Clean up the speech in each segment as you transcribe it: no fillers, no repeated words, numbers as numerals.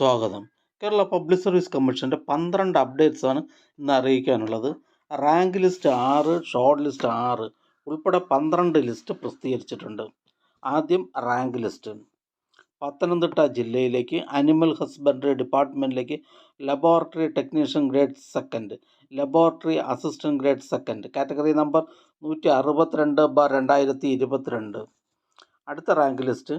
സ്വാഗതം. Kerala public service കമ്മീഷൻ്റെ 12 അപ്ഡേറ്റ്സാണ് ഇന്ന് അറിയിക്കാനുള്ളത്. റാങ്ക് ലിസ്റ്റ് 6, ഷോർട്ട് ലിസ്റ്റ് 6 ഉൾപ്പെടെ 12 ലിസ്റ്റ് പ്രസിദ്ധീകരിച്ചിട്ടുണ്ട്. ആദ്യം റാങ്ക് ലിസ്റ്റ്. പത്തനംതിട്ട ജില്ലയിലേക്ക് അനിമൽ ഹസ്ബൻഡറി ഡിപ്പാർട്ട്മെൻറ്റിലേക്ക് laboratory technician grade second, laboratory assistant grade second, category number 162/2022. അടുത്ത റാങ്ക് ലിസ്റ്റ്.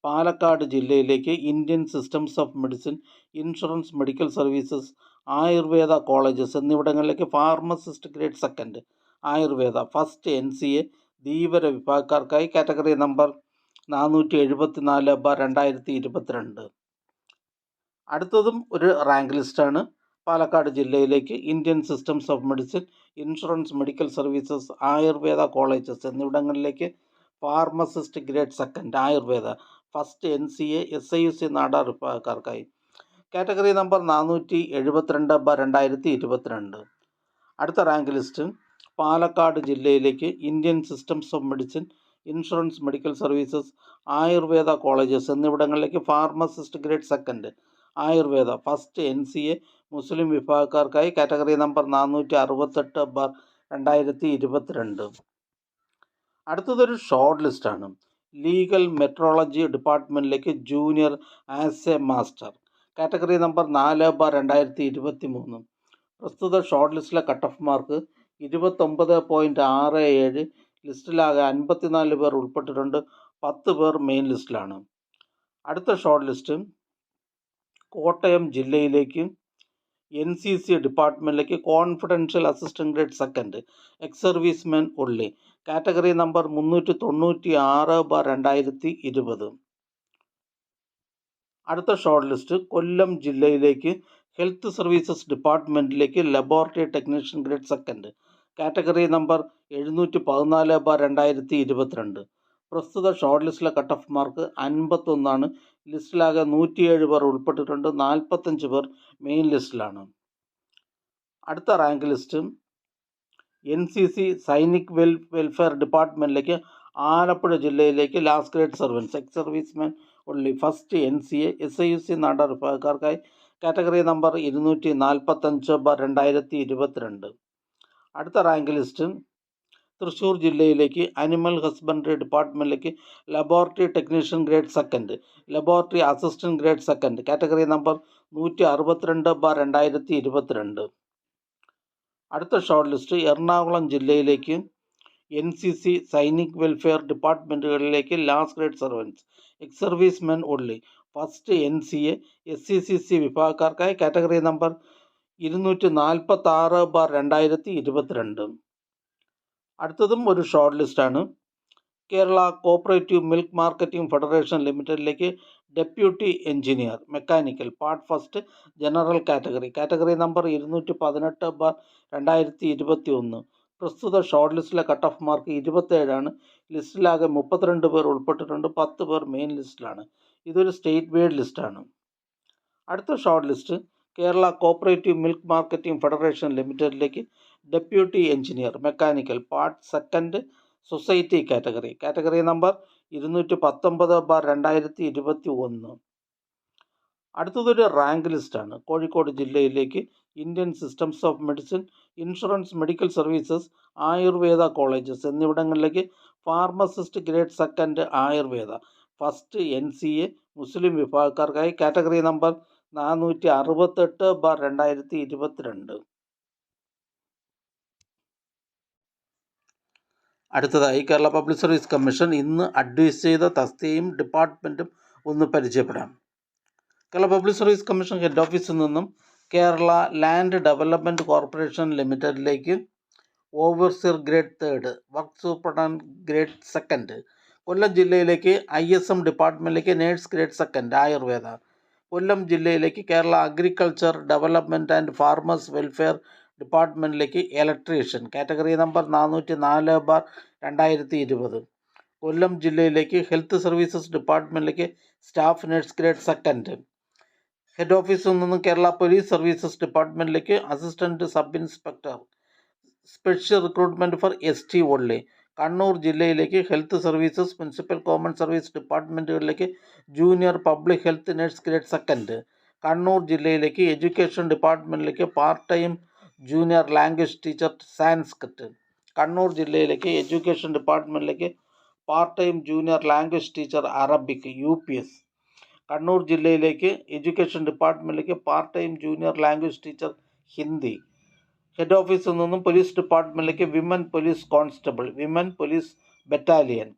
പാലക്കാട് ജില്ലയിലേക്ക് Indian systems of medicine, insurance medical services, Ayurveda colleges എന്നിവിടങ്ങളിലേക്ക് pharmacist grade second, Ayurveda first NCA Dheevara വിഭാഗക്കാർക്കായി category number 474/2022. അടുത്തതും ഒരു rank ലിസ്റ്റാണ്. പാലക്കാട് ജില്ലയിലേക്ക് Indian systems of medicine, insurance medical services, Ayurveda colleges എന്നിവിടങ്ങളിലേക്ക് pharmacist grade second, Ayurveda first NCA SIUC Nadar വിഭാഗക്കാർക്കായി category number 472/2022. അടുത്ത rank list. Palakkad ജില്ലയിലേക്ക് Indian systems of medicine, insurance medical services, Ayurveda colleges എന്നിവിടങ്ങളിലേക്ക് pharmacist grade second, Ayurveda first NCA Muslim വിഭാഗക്കാർക്കായി category number 468/2022. അടുത്തതൊരു short ലിസ്റ്റാണ്. Legal metrology ഡിപ്പാർട്ട്മെൻറ്റിലേക്ക് junior as a master, category number 4/2023. പ്രസ്തുത short ലിസ്റ്റിലെ കട്ട് ഓഫ് മാർക്ക് 29.67. ലിസ്റ്റിലാകെ 54 പേർ ഉൾപ്പെട്ടിട്ടുണ്ട്. 10 പേർ മെയിൻ ലിസ്റ്റിലാണ്. അടുത്ത ഷോർട്ട് ലിസ്റ്റ്. കോട്ടയം ജില്ലയിലേക്ക് NCC ഡിപ്പാർട്ട്മെൻറ്റിലേക്ക് confidential assistant grade second, ex servicemen only, category number 396/2020. അടുത്ത ഷോർട്ട് ലിസ്റ്റ്. കൊല്ലം ജില്ലയിലേക്ക് ഹെൽത്ത് സർവീസസ് ഡിപ്പാർട്ട്മെൻറ്റിലേക്ക് laboratory technician grade second, category number 714/2022. പ്രസ്തുത ഷോർട്ട് ലിസ്റ്റിലെ കട്ട് ഓഫ് മാർക്ക് 51. ലിസ്റ്റിലാകെ 107 പേർ ഉൾപ്പെട്ടിട്ടുണ്ട്. 45 പേർ മെയിൻ ലിസ്റ്റിലാണ്. അടുത്ത rank list. NCC Sainik welfare ഡിപ്പാർട്ട്മെൻറ്റിലേക്ക് ആലപ്പുഴ ജില്ലയിലേക്ക് last grade servants, ex servicemen only first NCA SIUC Nadar വിഭാഗക്കാർക്കായി കാറ്റഗറി നമ്പർ 245/2022. അടുത്ത റാങ്ക് ലിസ്റ്റ്. തൃശ്ശൂർ ജില്ലയിലേക്ക് അനിമൽ ഹസ്ബൻഡറി ഡിപ്പാർട്ട്മെൻറ്റിലേക്ക് laboratory technician grade second, laboratory assistant grade second, category number 162/2022. അടുത്ത ഷോർട്ട് ലിസ്റ്റ്. എറണാകുളം ജില്ലയിലേക്ക് NCC Sainik welfare ഡിപ്പാർട്ട്മെൻറ്റുകളിലേക്ക് last grade servants, ex servicemen only first NCA SCCC വിഭാഗക്കാർക്കായി category number 246/2022. അടുത്തതും ഒരു short ലിസ്റ്റാണ്. Kerala cooperative milk marketing federation ലിമിറ്റഡിലേക്ക് deputy engineer mechanical part first general category, category number 218/2021. പ്രസ്തുത short ലിസ്റ്റിലെ കട്ട് ഓഫ് മാർക്ക് 27. ലിസ്റ്റിലാകെ 32 പേർ ഉൾപ്പെട്ടിട്ടുണ്ട്. 10 പേർ മെയിൻ ലിസ്റ്റിലാണ്. ഇതൊരു സ്റ്റേറ്റ് വൈഡ് ലിസ്റ്റാണ്. അടുത്ത short list. Kerala cooperative milk marketing federation ലിമിറ്റഡിലേക്ക് deputy engineer mechanical part second society category, category number 219/2021. അടുത്തതൊരു റാങ്ക് ലിസ്റ്റാണ്. കോഴിക്കോട് ജില്ലയിലേക്ക് Indian systems of medicine, insurance medical services, Ayurveda colleges എന്നിവിടങ്ങളിലേക്ക് pharmacist grade second, Ayurveda first NCA Muslim വിഭാഗക്കാർക്കായി category number 468/2022. അടുത്തതായി Kerala public service commission ഇന്ന് advise ചെയ്ത തസ്തികയും ഡിപ്പാർട്ട്മെൻറ്റും ഒന്ന് പരിചയപ്പെടാം. Kerala public service commission head ഓഫീസിൽ നിന്നും കേരള ലാൻഡ് ഡെവലപ്മെൻറ്റ് കോർപ്പറേഷൻ ലിമിറ്റഡിലേക്ക് overseer grade third, work superintendent grade second. Kollam ജില്ലയിലേക്ക് ISM ഡിപ്പാർട്ട്മെൻറ്റിലേക്ക് nurse grade second, Ayurveda. Kollam ജില്ലയിലേക്ക് Kerala agriculture development and farmers welfare ഡിപ്പാർട്ട്മെൻറ്റിലേക്ക് ഇലക്ട്രീഷ്യൻ, കാറ്റഗറി നമ്പർ 404/2020. കൊല്ലം ജില്ലയിലേക്ക് ഹെൽത്ത് സർവീസസ് ഡിപ്പാർട്ട്മെൻറ്റിലേക്ക് staff nurse grade second. Head ഓഫീസിൽ നിന്നും കേരള പോലീസ് സർവീസസ് ഡിപ്പാർട്ട്മെൻറ്റിലേക്ക് assistant sub inspector, special recruitment for ST only. Kannur ജില്ലയിലേക്ക് health services, municipal common service ഡിപ്പാർട്ട്മെൻറ്റുകളിലേക്ക് junior public health nurse grade second. Kannur ജില്ലയിലേക്ക് education ഡിപ്പാർട്ട്മെൻറ്റിലേക്ക് part time junior language teacher Sanskrit. Kannur ജില്ലയിലേക്ക് education ഡിപ്പാർട്ട്മെൻറ്റിലേക്ക് part time junior language teacher Arabic UPS. Kannur ജില്ലയിലേക്ക് education ഡിപ്പാർട്ട്മെൻറ്റിലേക്ക് part time junior language teacher Hindi. Head ഓഫീസിൽ നിന്നും police ഡിപ്പാർട്ട്മെൻറ്റിലേക്ക് women police constable, women police battalion.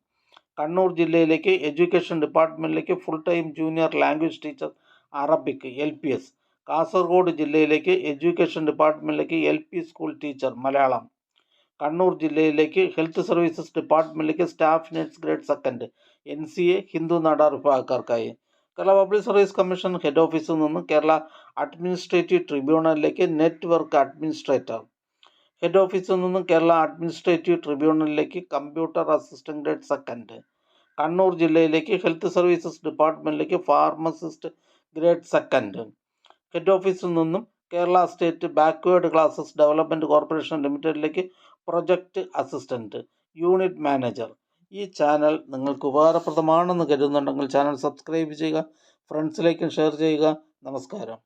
Kannur ജില്ലയിലേക്ക് എഡ്യൂക്കേഷൻ ഡിപ്പാർട്ട്മെൻറ്റിലേക്ക് full time junior language teacher Arabic LPS. Kasaragod ജില്ലയിലേക്ക് എഡ്യൂക്കേഷൻ ഡിപ്പാർട്ട്മെൻറ്റിലേക്ക് LP school teacher Malayalam. Kannur ജില്ലയിലേക്ക് ഹെൽത്ത് സർവീസസ് ഡിപ്പാർട്ട്മെൻറ്റിലേക്ക് staff nurse grade 2 NCA Hindu Nadar വിഭാഗക്കാർക്കായി. Kerala public service commission head ഓഫീസിൽ നിന്ന് കേരള അഡ്മിനിസ്ട്രേറ്റീവ് ട്രിബ്യൂണലിലേക്ക് നെറ്റ്വർക്ക് അഡ്മിനിസ്ട്രേറ്റർ. ഹെഡ് ഓഫീസിൽ നിന്നും കേരള അഡ്മിനിസ്ട്രേറ്റീവ് ട്രിബ്യൂണലിലേക്ക് കമ്പ്യൂട്ടർ അസിസ്റ്റന്റ് ഗ്രേഡ് 2. കണ്ണൂർ ജില്ലയിലേക്ക് ഹെൽത്ത് സർവീസസ് ഡിപ്പാർട്ട്മെൻറ്റിലേക്ക് ഫാർമസിസ്റ്റ് ഗ്രേഡ് 2. ഹെഡ് ഓഫീസിൽ നിന്നും Kerala state backward classes development corporation ലിമിറ്റഡിലേക്ക് പ്രൊജക്റ്റ് അസിസ്റ്റൻറ്റ് യൂണിറ്റ് മാനേജർ. ഈ ചാനൽ നിങ്ങൾക്ക് ഉപകാരപ്രദമാണെന്ന് കരുതുന്നുണ്ടെങ്കിൽ ചാനൽ സബ്സ്ക്രൈബ് ചെയ്യുക, ഫ്രണ്ട്സിലേക്കും ഷെയർ ചെയ്യുക. നമസ്കാരം.